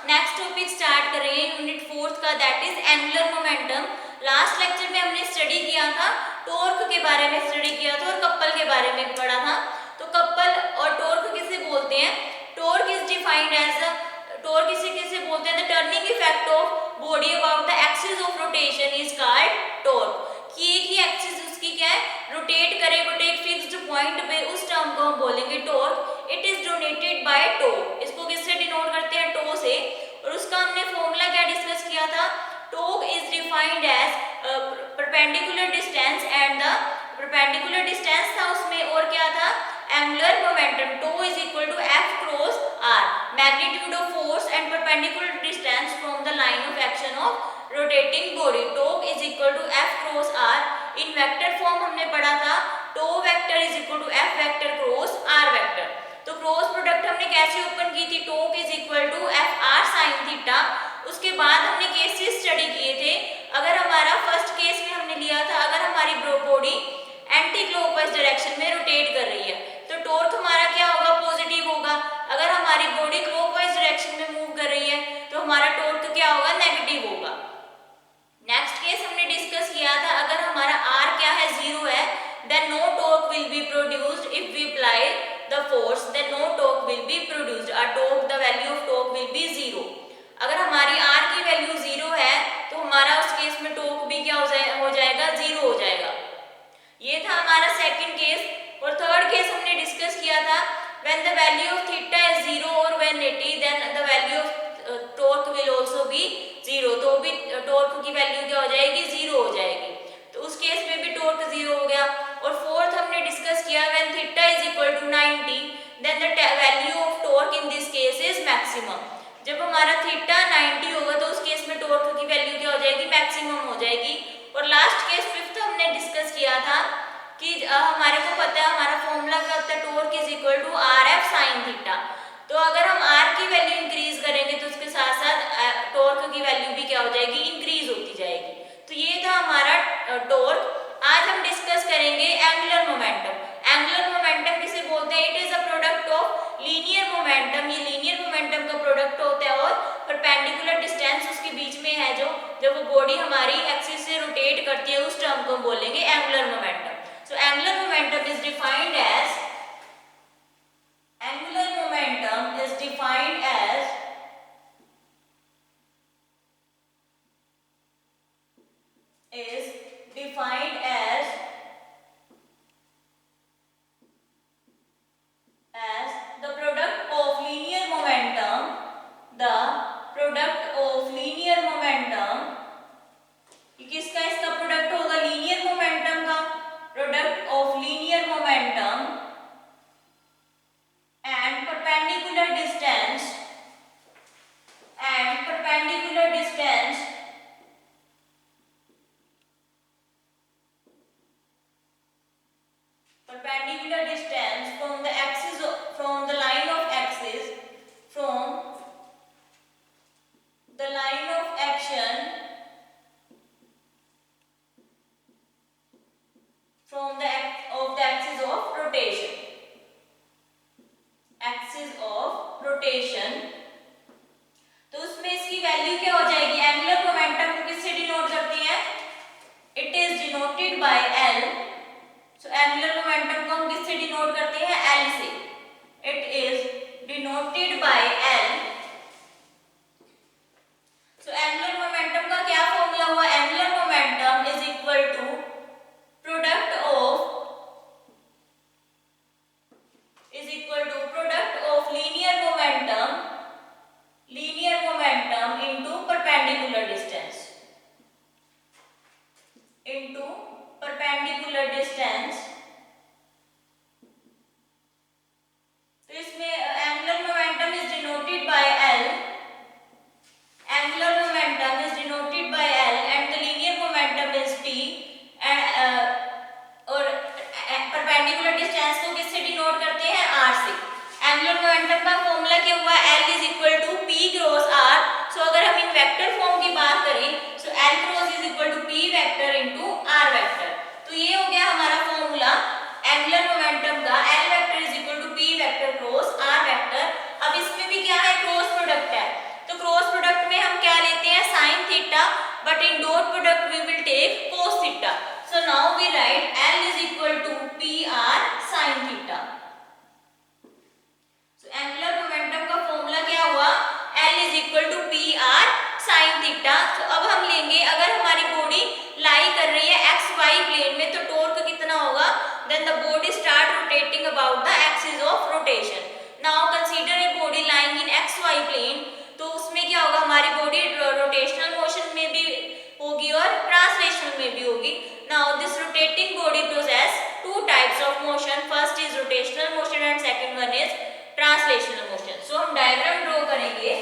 Next topic start कर रहे हैं यूनिट 4 का, that is angular momentum. Last lecture में हमने स्टडी किया था, टॉर्क के बारे में स्टडी किया था और कपल के बारे में पढ़ा था। तो कपल और टॉर्क किसे बोलते हैं? Torque is defined as torque इसे किसे बोलते हैं? The turning effect of body about the axis of rotation is called torque. कि एक ही एक्सिस उसकी क्या है, रोटेट करे बट एक फिक्स्ड पॉइंट पे, उस टर्म को हम बोलेंगे torque. It is donated by tau. इसको किससे डिनोट करते हैं? टो से। और उसका हमने फॉर्मूला क्या डिस्कस किया था? Torque is defined as perpendicular distance and the perpendicular distance था उसमें, और क्या था? Angular momentum. Tau is equal to F cross R, magnitude of force and perpendicular distance from the line of action of rotating body. Torque is equal to F cross R. In vector form हमने पढ़ा था, tau vector is equal to F vector cross R vector. तो cross product हमने कैसे open की थी? Torque is equal to F R sine theta. उसके बाद हमने केसेस स्टडी किए थे। अगर हमारा फर्स्ट केस में हमने लिया था, अगर हमारी बॉडी एंटी क्लॉकवाइज डायरेक्शन में रोटेट कर रही है तो टॉर्क हमारा क्या होगा? पॉजिटिव होगा। अगर हमारी बॉडी क्लॉकवाइज डायरेक्शन में मूव कर रही है तो हमारा टॉर्क क्या होगा? नेगेटिव होगा। नेक्स्ट केस हमने डिस्कस किया था, अगर हमारा r क्या है? 0 है, then no torque will be produced if we apply the force, then no torque will be produced, our torque, the value of torque will be 0। अगर हमारी r की वैल्यू 0 है तो हमारा उस केस में टॉर्क भी क्या हो जाएगा? 0 हो जाएगा। ये था हमारा सेकंड केस। और थर्ड केस हमने डिस्कस किया था, when the value of theta is 0 or when 80, then the value of torque will also be 0। तो भी टॉर्क की वैल्यू क्या हो जाएगी? 0 हो जाएगी। तो उस केस में भी टॉर्क 0 हो गया। और फोर्थ हमने डिस्कस किया, when theta is equal to 90, then the value of torque in this case is maximum। जब हमारा थीटा 90 होगा तो उस केस में टॉर्क की वैल्यू क्या हो जाएगी? मैक्सिमम हो जाएगी। और लास्ट केस फिफ्थ हमने डिस्कस किया था कि हमारे को पता है हमारा फॉर्मूला क्या होता है? Torque is equal to R F sine theta. तो अगर हम आर की वैल्यू इंक्रीज करेंगे तो उसके साथ साथ टॉर्क की वैल्यू भी क्या हो जाएगी? इंक्रीज होती जाएगी। तो ये था हमारा टॉर्क। आज हम डिस्कस करेंगे एंगुलर मोमेंटम। एंगुलर मोमेंटम किसे बोलते हैं? It is a product of linear momentum. ये लीनियर मोमेंटम का प्रोडक्ट होता है और परपेंडिकुलर डिस्टेंस उसके बीच में है, जो जब वो बॉडी हमारी एक्सिस से रोटेट करती है, उस टर्म को हम बोलेंगे angular momentum. So angular momentum is defined as angular momentum is defined as the product of linear momentum, the product of linear momentum। ये किसका इसका प्रोडक्ट होगा? लीनियर मोमेंटम का। Product of linear momentum and perpendicular distance from the axis from the line of axis from the line of action from the axis of rotation, axis of rotation। तो उसमें इसकी value क्या हो जाएगी? Angular momentum को किससे denote करते हैं? It is denoted by L. So angular momentum को हम किससे डिनोट करते हैं? एल से। It is denoted by L. So angular momentum का क्या फॉर्मूला हुआ? Angular momentum is equal to product of linear momentum take cos theta. So now we write L is equal to PR sin theta. So angular momentum का formula क्या हुआ? L is equal to PR sin theta. तो अब हम लेंगे, अगर हमारी body लाई कर रही है XY प्लेन में तो टॉर्क कितना होगा? Then the body start rotating about the axis of rotation. Now consider a body lying in XY plane. तो उसमें क्या होगा? हमारी बॉडी रोटेशनल मोशन में भी होगी और ट्रांसलेशनल में भी होगी. Now this rotating body possess two types of motion. First is rotational motion and second one is translational motion. So हम डायग्राम ड्रॉ करेंगे.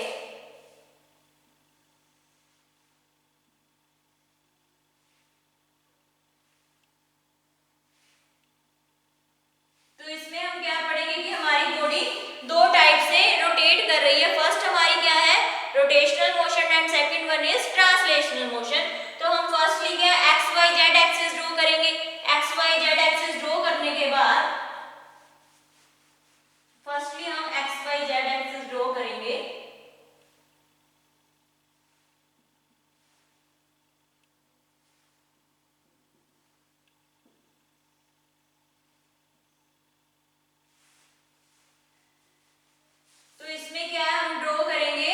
तो इसमें हम क्या पढ़ेंगे कि हमारी बॉडी दो टाइप से रोटेट कर रही है. फर्स्ट हमारी क्या है? Rotational motion and second one is translational motion. तो हम फर्स्टली क्या X Y Z axis draw करेंगे. X Y Z axis draw करने के बाद फर्स्टली हम X Y Z axis draw करेंगे. तो इसमें क्या है? हम ड्रॉ करेंगे,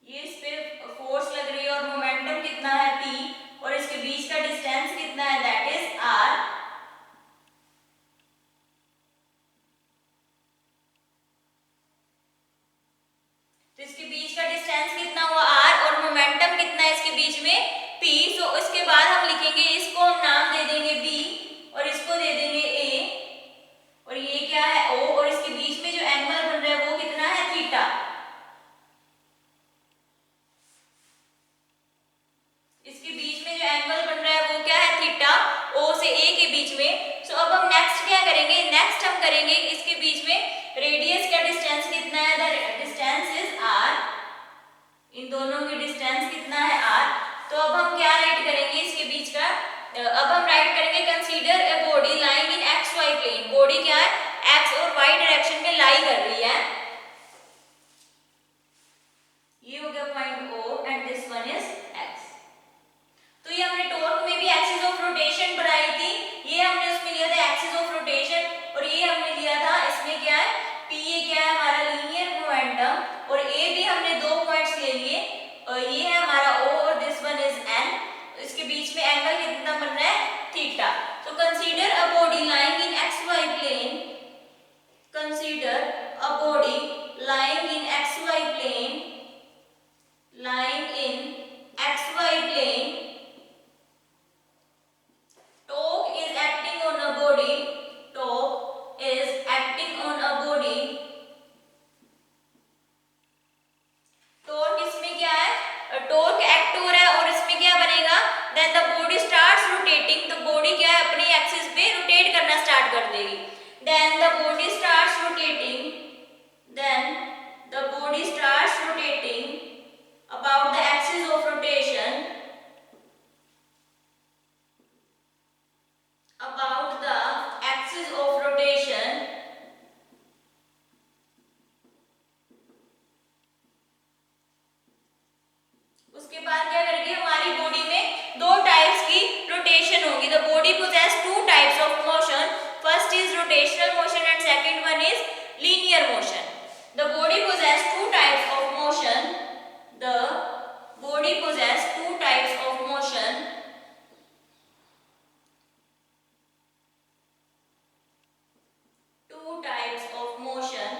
ये इस पे फोर्स लग रही है और मोमेंटम कितना है P और इसके बीच का डिस्टेंस कितना है? That is R. तो इसके बीच का डिस्टेंस कितना हुआ? R और मोमेंटम कितना है इसके बीच में? P. सो उसके बाद हम लिखेंगे, इसको हम नाम दे देंगे B और इसको दे देंगे A और ये क्या है? O और इसके बीच में जो एंगल बन रहा है वो कितना है? थीटा. इसके बीच में जो एंगल बन रहा है वो क्या है? थीटा. O से A के बीच में. सो अब हम नेक्स्ट क्या करेंगे? नेक्स्ट हम करेंगे इसके बीच में रेडियस का डिस्टेंस कितना है? The distance is R. इन दोनों की डिस्टेंस कितना है? R. तो अब हम क्या राइट करेंगे इसके बीच का? अब हम राइट करेंगे consider a body lying in X Y plane. Body क्या है? एक्स और वाई डायरेक्शन में लाई कर रही है. ये हो गया point O and this one is X. तो ये हमने टॉर्क में भी एक्सिस ऑफ रोटेशन बनाई थी. ये हमने उसमें लिया था एक्सिस ऑफ रोटेशन और ये हमने लिया था इसमें क्या है? P. ये क्या है? हमारा लीनियर मोमेंटम और A भी हमने दो पॉइंट्स ले लिए. ये है हमारा O और दिस वन इज N. इसके बीच में एंगल कितना बन रहा है? थीटा. तो consider a body lying in XY plane. Consider a body lying in XY plane. Lying in XY plane. Torque is acting on a body. Torque is acting on a body. Torque इसमें क्या है? Torque act हो रहा है और इसमें क्या बनेगा? Then the body starts rotating. तो बॉडी क्या है? अपनी एक्सिस पे रोटेट करना स्टार्ट कर देगी. Then the body starts rotating. Then the body starts rotating about the axis of rotation. About the axis of rotation. उसके बाद क्या करेगी? हमारी बॉडी में दो टाइप्स की रोटेशन होगी. The body possess two types of motion. First is rotational motion and second one is linear motion. The body possess two types of motion. The body possess two types of motion. Two types of motion.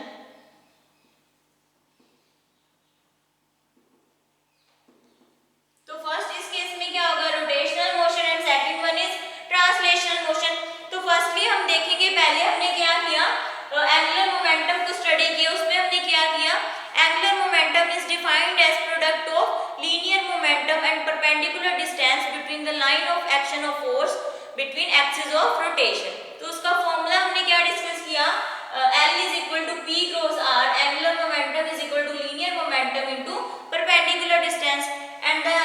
तो first इस case में क्या होगा? Rotational motion and second one is translational motion. तो firstly हम देखेंगे, पहले हमने क्या किया? एंगुलर मोमेंटम को स्टडी किया. उसमें हमने क्या किया? Angular momentum is defined as product of linear momentum and perpendicular distance between the line of action of force between axis of rotation. तो उसका फॉर्मूला हमने क्या डिस्कस किया? L is equal to P cross R. Angular momentum is equal to linear momentum into perpendicular distance, and the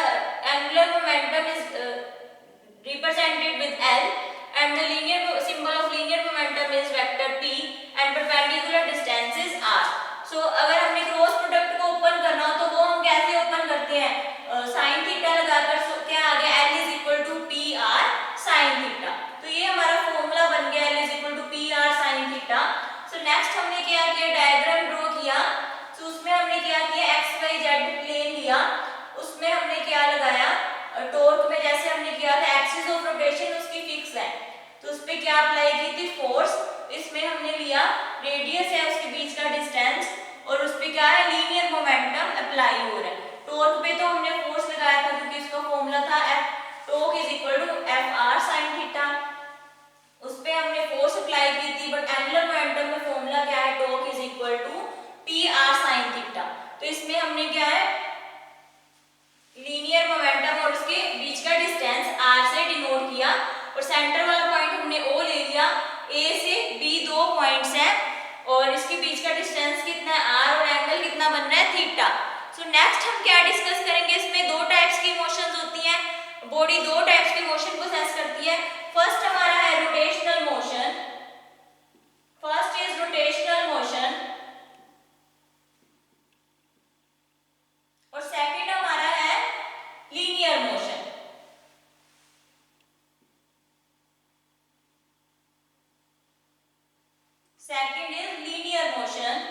angular momentum is represented with L, and the linear symbol of linear momentum is vector P, and perpendicular distance is R. So अगर हमने cross product को open करना हो तो वो हम कैसे open करते हैं? रोटेशन उसकी फिक्स है, तो उस पर क्या अप्लाई की थी, फोर्स। इसमें हमने लिया रेडियस है उसके बीच का डिस्टेंस, और उस पर क्या है, लीनियर मोमेंटम अप्लाई हो रहा है। टॉर्क पे तो हमने फोर्स लगाया था क्योंकि इसका फॉर्मूला था F torque is equal to FR sin theta, उस पे हमने फोर्स अप्लाई की थी। बट एंगुलर मोमेंटम में फॉर्मूला क्या है, torque is equal to PR sin theta. तो इसमें हमने क्या है, लीनियर मोमेंटम और उसके बीच का डिस्टेंस r से डिनोट किया, और सेंटर वाला पॉइंट हमने O ले लिया। A से B दो पॉइंट्स हैं, और इसके बीच का डिस्टेंस कितना है, r, और एंगल कितना बन रहा है, थीटा। सो नेक्स्ट हम क्या डिस्कस करेंगे, इसमें दो टाइप्स की मोशंस होती हैं, बॉडी दो टाइप्स के मोशन पोसेस करती है। फर्स्ट हमारा है rotational motion, first is rotational motion, और सेकंड हमारा है linear motion. Second is linear motion.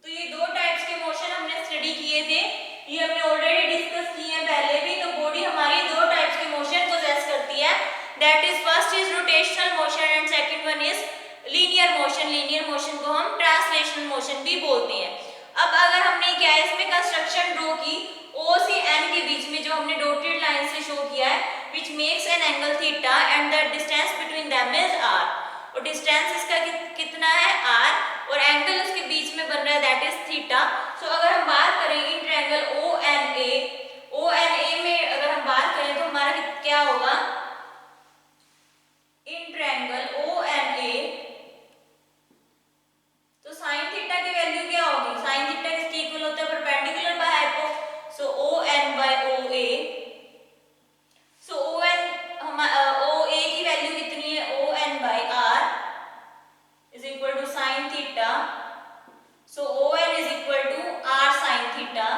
तो ये दो टाइप्स के मोशन हमने स्टडी किए थे, ये हमने ऑलरेडी डिस्कस किए हैं पहले भी। तो बॉडी हमारी दो टाइप्स के मोशन पोजेस करती है, that is first is rotational motion and second one is linear motion. Linear motion को हम ट्रांसलेशनल मोशन भी बोलते हैं। अब अगर हमने क्या है, इसमें कंस्ट्रक्शन ड्रॉ की, O से N के बीच में जो हमने डॉटेड लाइन से शो किया है, which makes an angle theta and the distance between them is r, और डिस्टेंस इसका कितना है, r, और एंगल उसके बीच में बन रहा है, दैट इज थीटा। सो अगर हम बात करें इन ट्रायंगल ONA में अगर हम बात करें तो हमारा क्या होगा, इन ट्रायंगल ONA, तो साइन थीटा की वैल्यू क्या होगी, साइन थीटा किसके इक्वल होता है, perpendicular by hypo, so ON by OA। So ON OA की वैल्यू कितनी है, ON by R is equal to sin theta, so ON is equal to R sin theta,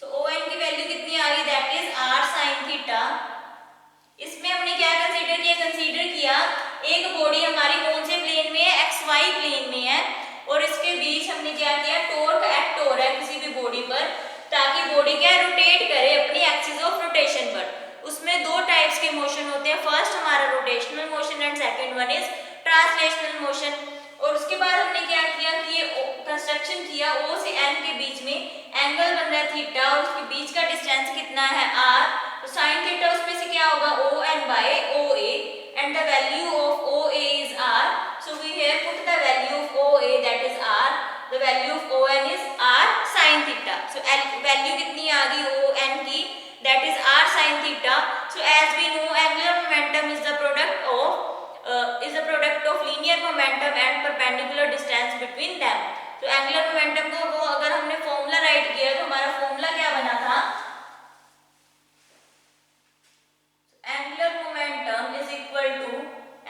so ON की value कितनी आ गई, that is R sin theta। इसमें हमने क्या consider किया एक बॉडी हमारी कौन से प्लेन में है, XY प्लेन में है, और इसके बीच हमने क्या किया, टॉर्क एक्ट हो रहा है किसी भी बॉडी पर, ताकि बॉडी क्या रोटेट करे अपनी एक्सिस ऑफ रोटेशन पर। उसमें दो टाइप्स के मोशन होते हैं, फर्स्ट हमारा rotational motion and second one is translational motion. और उसके बाद हमने क्या किया कि ये कंस्ट्रक्शन किया, O से N के बीच में एंगल बन रहा है थीटा, और उसके बीच का डिस्टेंस कितना है, R, तो sin थीटा उसमें से क्या होगा, ON by OA, and the value of OA is R, so we here put the value of OA, that is R, the value of ON is R sin theta, so value कितनी आ गई ON की, that is R sin theta। so as we know angular momentum is the product of linear momentum and perpendicular distance between them। तो angular momentum को वो अगर हमने formula right किया तो हमारा फॉर्मूला क्या बना था, angular momentum is equal to,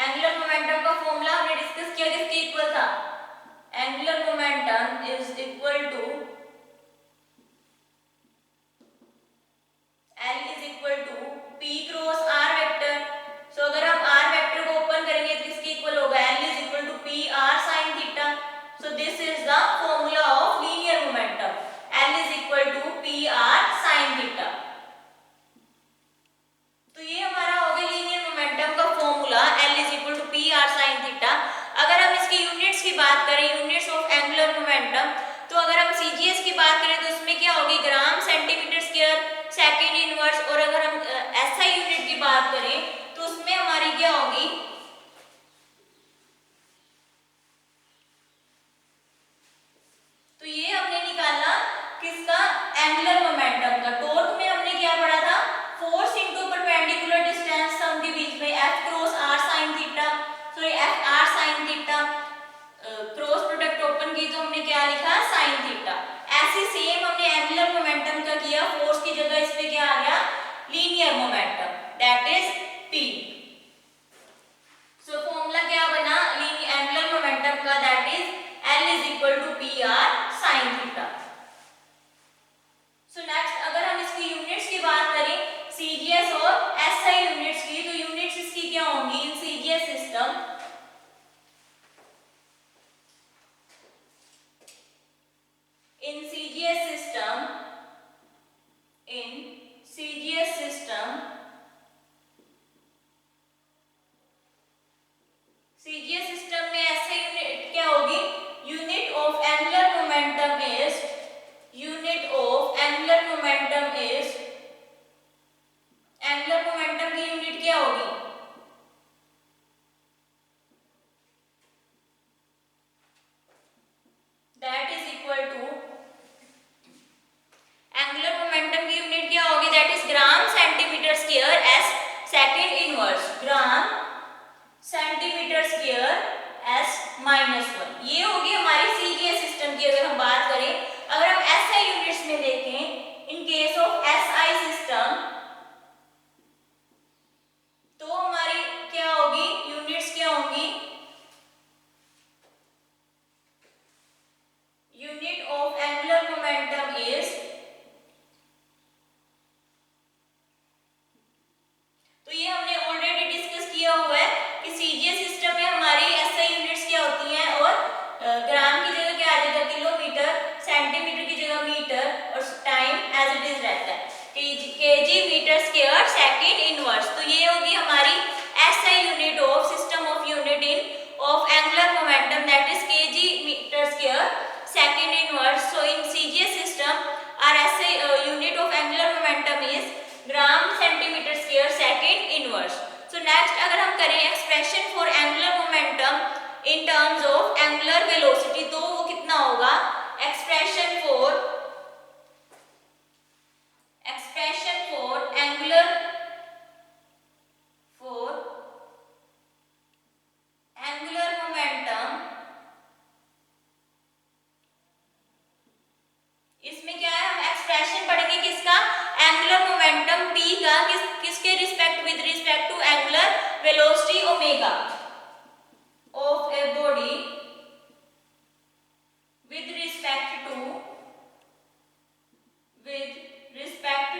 angular momentum का फॉर्मूला हमने डिस्कस किया किसके इक्वल था, angular momentum is equal to L is equal to P cross R vector. So अगर हम R वेक्टर को ओपन करेंगे तो किसके इक्वल होगा, L is equal to PR sin theta। So this is the formula of linear momentum, L is equal to PR sin theta। तो ये हमारा हो गया लीनियर मोमेंटम का formula, L is equal to PR sin theta। अगर हम इसकी units की बात करें, यूनिट्स ऑफ एंगुलर मोमेंटम, तो अगर हम CGS की बात करें तो इसमें क्या होगी, gram centimetre square second inverse, और अगर हम SI यूनिट की बात करें तो उसमें हमारी क्या होगी, तो ये हमने निकाला किसका, एंगुलर मोमेंटम का। टॉर्क में हमने क्या पढ़ा था, फोर्स इनटू परपेंडिकुलर डिस्टेंस सम के बीच में F cross R sin theta, sorry F R sin theta, cross product open की तो हमने क्या लिखा, sin थीटा। ऐसे सेम हमने एंगुलर मोमेंटम का किया, फोर्स की जगह इस पे क्या आ गया, linear momentum, that is P। So formula क्या बना एंगुलर मोमेंटम का, that is L is equal to PR sin theta। So next अगर हम इसकी यूनिट्स की बात करें, CGS और SI यूनिट्स की, तो यूनिट्स इसकी क्या होंगी, इन CGS system, in CGS system करें expression for angular momentum in terms of angular velocity, तो वो कितना होगा, एक्सप्रेशन फॉर एंगुलर मोमेंटम, इसमें क्या है, हम एक्सप्रेशन पढ़ेंगे किसका, एंगुलर मोमेंटम p का, किसके respect, with respect to angular velocity omega of a body with respect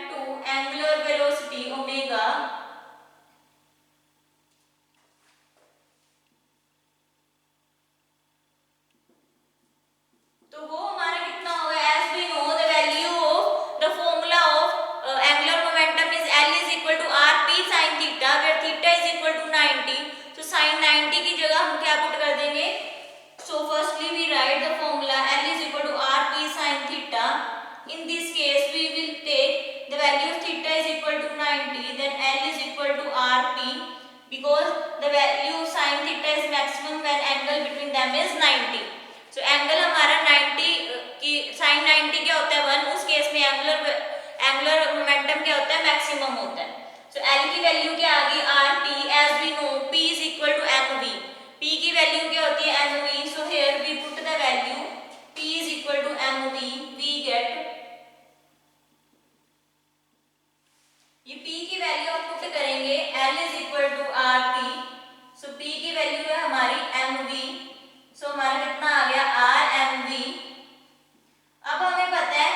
to angular velocity omega, तो वो हमारा कितना होगा, as we know the value of the formula of angular momentum is L is equal to rp sin theta, where theta is equal to 90. so sin 90 की जगह हम क्या put कर देंगे, so firstly we write the formula L is equal to rp sin theta. In this case we will take the value of theta is equal to 90, then L is equal to rp, because the value of sin theta is maximum when angle between them is 90. so angle हमारा 90 की sin 90 क्या होता है 1, उस case में angular momentum क्या होता है, मैक्सिमम होता है. so L की वैल्यू क्या आ गई, rp, as we know p is equal to mv, p की वैल्यू क्या होती है mv, so here we put the value p is equal to mv, we get ये p की वैल्यू हम पुट करेंगे L is equal to rp, so p की value है हमारी mv, so हमारा कितना आ गया rmv. अब हमें पता है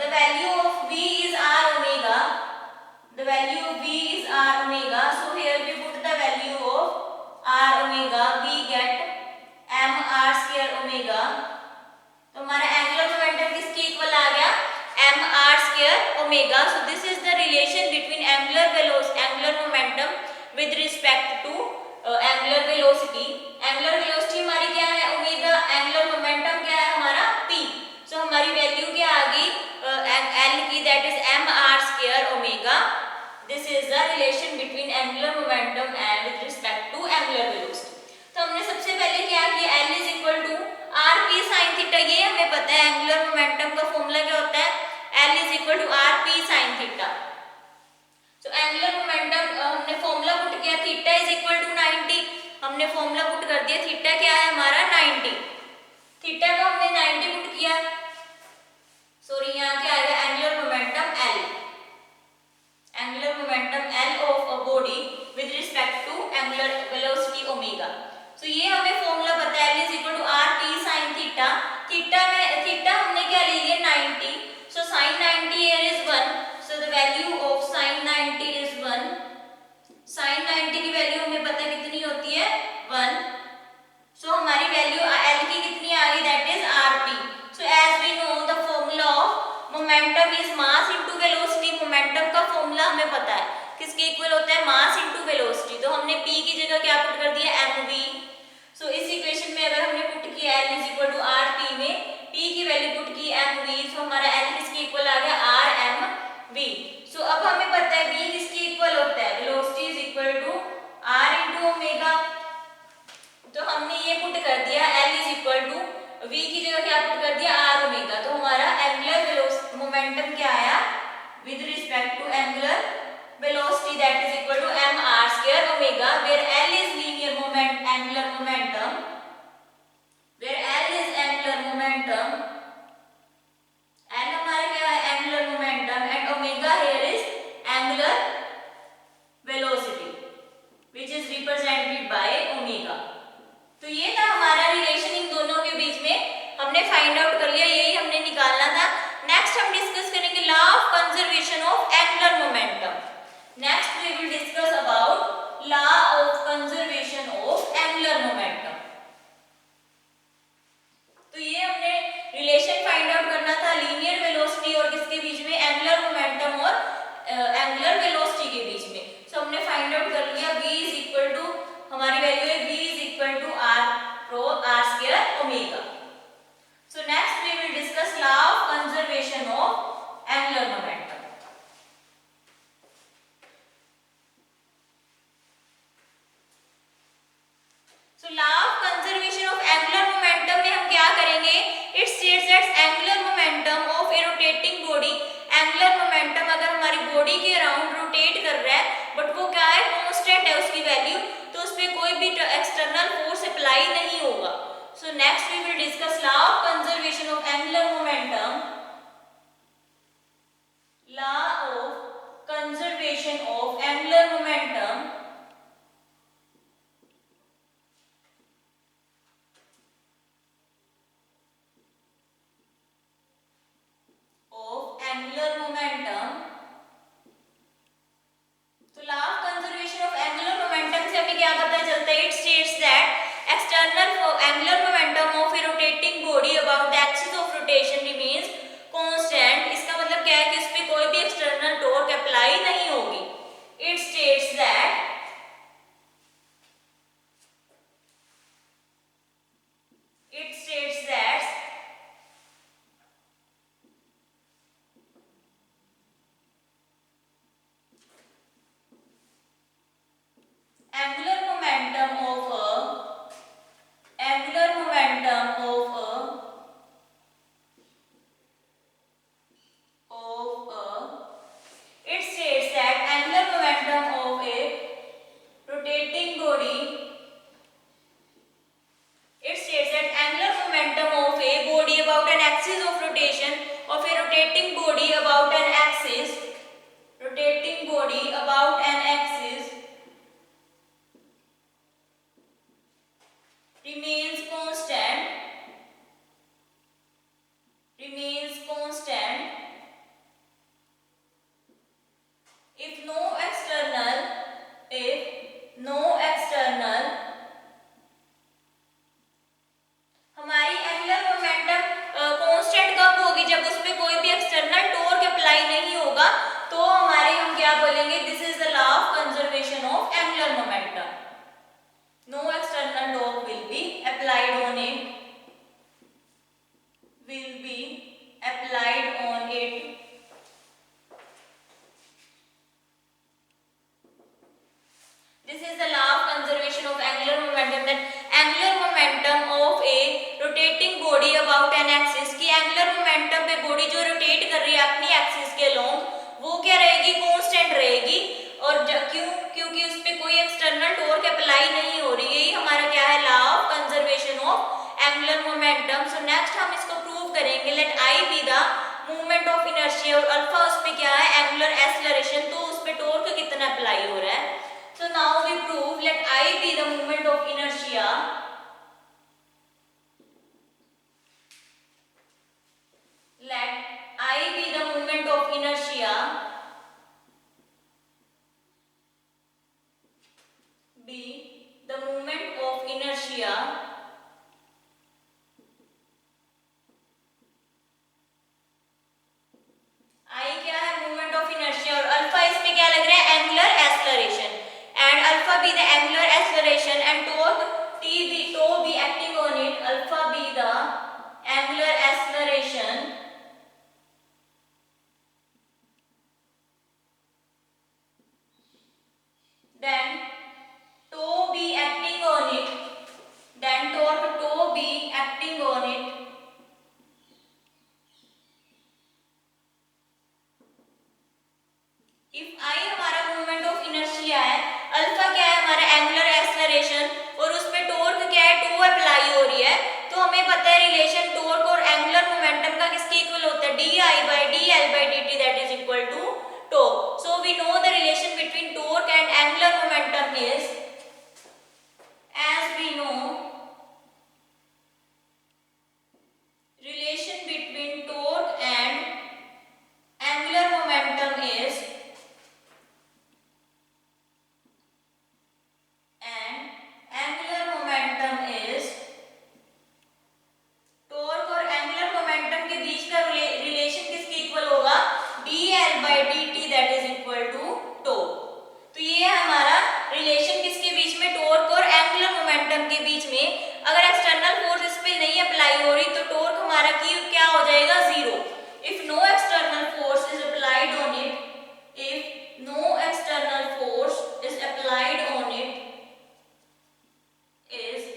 the value of v is r omega, the value of v is r omega, so here we put the value of r omega, we get m r square omega. तो हमारा angular momentum किसके equal आ गया, m r square omega. so this is the relation between angular momentum with respect to angular velocity. angular velocity हमारी क्या है omega, angular momentum क्या है हमारा p. so हमारी वैल्यू क्या आ गई l की, that is m r square omega. this is the relation between angular momentum and with respect to angular velocity. तो हमने सबसे पहले क्या किया, L is equal to rp sin theta, ये हमें पता है एंगुलर मोमेंटम का फॉर्मूला क्या होता है, L is equal to rp sin theta. so angular momentum हमने फॉर्मूला पुट किया, थीटा इज इक्वल टू 90, हमने फॉर्मूला पुट कर दिया, थीटा क्या है हमारा 90, थीटा को हमने 90 पुट किया, सॉरी यहाँ क्या आएगा angular momentum L, angular momentum L of a body with respect to angular velocity omega. so ये हमें फॉर्मूला पता है L is equal to rp sin theta. Theta हमने क्या ले लिया 90, so sin 90 here is 1, so the value of sin 90 is 1. sin 90 की value हमें पता है कितनी होती है 1, so हमारी वैल्यू L की कितनी आ गई, that is rp. so as we know the formula of momentum is mass into velocity. momentum का फॉर्मूला हमें पता है किसके इक्वल होता है, मास इनटू वेलोसिटी. तो हमने p की जगह क्या पुट कर दिया mv. सो इस इक्वेशन में अगर हमने पुट किया L is equal to rp में p की वैल्यू पुट की mv, सो हमारा L किसके इक्वल आ गया rmv. सो अब हमें पता है v किसके इक्वल होता है, velocity is equal to r into omega. तो हमने ये पुट कर दिया L is equal to v की जगह क्या पुट कर दिया r ओमेगा. तो हमारा एंगुलर मोमेंटम क्या आया with respect to angular velocity, that is equal to m r square omega, where L is linear moment, angular momentum, where L is angular momentum, L हमारा क्या है angular momentum, and omega here is so law of conservation of angular momentum में हम क्या करेंगे, it states that angular momentum of a rotating body, angular momentum अगर हमारी body के अराउंड रोटेट कर रहा है बट वो क्या है, कांस्टेंट है उसकी वैल्यू, तो उस पर कोई भी एक्सटर्नल फोर्स अप्लाई नहीं होगा. So next we will discuss law of conservation of angular momentum. Law of conservation of angular momentum angular momentum. तो law of conservation of angular momentum से हमें क्या पता चलता है, it states that external angular momentum of a rotating body about the axis of rotation remains constant. इसका मतलब क्या है कि इस पे कोई भी एक्सटर्नल टॉर्क अप्लाई नहीं होगी. It states that angular momentum of a it states that angular momentum of a rotating body, it states that angular momentum of a body about an axis of rotation of a rotating body about an axis remains constant if no external हमारी angular momentum constant कब होगी, जब उस पे कोई भी external torque apply नहीं होगा, तो हमारे हम क्या बोलेंगे, this is the law of conservation of angular momentum. No external torque will be applied on it. This is the law of conservation of angular momentum, that angular momentum of a rotating body about an axis, की angular momentum पे body जो rotate कर रही है अपनी axis के long, वो क्या रहेगी, कांस्टेंट रहेगी. और क्योंकि उस पे कोई एक्सटर्नल टॉर्क अप्लाई नहीं हो रही है. यही हमारा क्या है, law of conservation of angular momentum. So next हम इसको प्रूव करेंगे. Let I be the movement of inertia और अल्फा उस पे क्या है, एंगुलर एक्सेलरेशन, तो उस पे टॉर्क कितना अप्लाई हो रहा है. So now we prove, let I be the moment of inertia. Let I be the moment of inertia. Be the moment of inertia. I क्या है, moment of inertia, और अल्फा इस पे क्या लग रहा है, angular acceleration. And alpha be the angular acceleration and tau be acting on it. Alpha be the angular acceleration then tau be acting on it, then tau be acting on it. If I हमारा moment of inertia है, alpha क्या है हमारा angular acceleration, और उस पे torque क्या है, टो अप्लाई हो रही है, तो हमें पता है रिलेशन टॉर्क और एंगुलर मोमेंटम का किसके इक्वल होता है, di/dl/dt that is equal to tau. So we know the relation between torque and angular momentum is, as we know, relation between torque and angular momentum is torque और angular momentum के बीच का relation किसके इक्वल होगा, dl/dt that is equal to tau. तो ये हमारा रिलेशन किसके बीच में, टॉर्क और एंगुलर मोमेंटम के बीच में. अगर एक्सटर्नल फोर्स इस पे नहीं अप्लाई हो रही तो टॉर्क हमारा क्या हो जाएगा, zero. If no external force is applied on it, if no external force is applied on it, is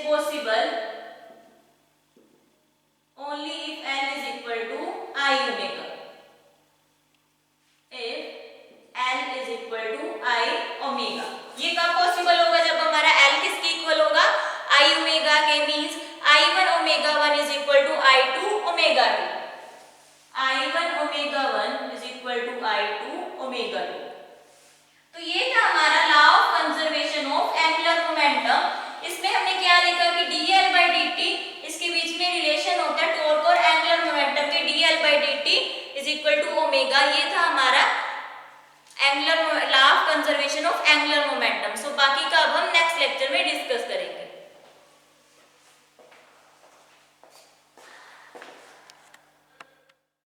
possible only if L is equal to I omega. If L is equal to I omega. ये कब possible होगा? जब हमारा L किसके इक्वल होगा? I omega के means I1 omega 1 is equal to I2 omega 2. I1 omega 1 is equal to I2 omega 2. तो ये था हमारा law of conservation of angular momentum. इसमें हमने क्या लिखा कि dl by dt, इसके बीच में रिलेशन होता है टॉर्क और एंगुलर मोमेंटम के, dl by dt is equal to omega. ये था हमारा angular law of conservation of angular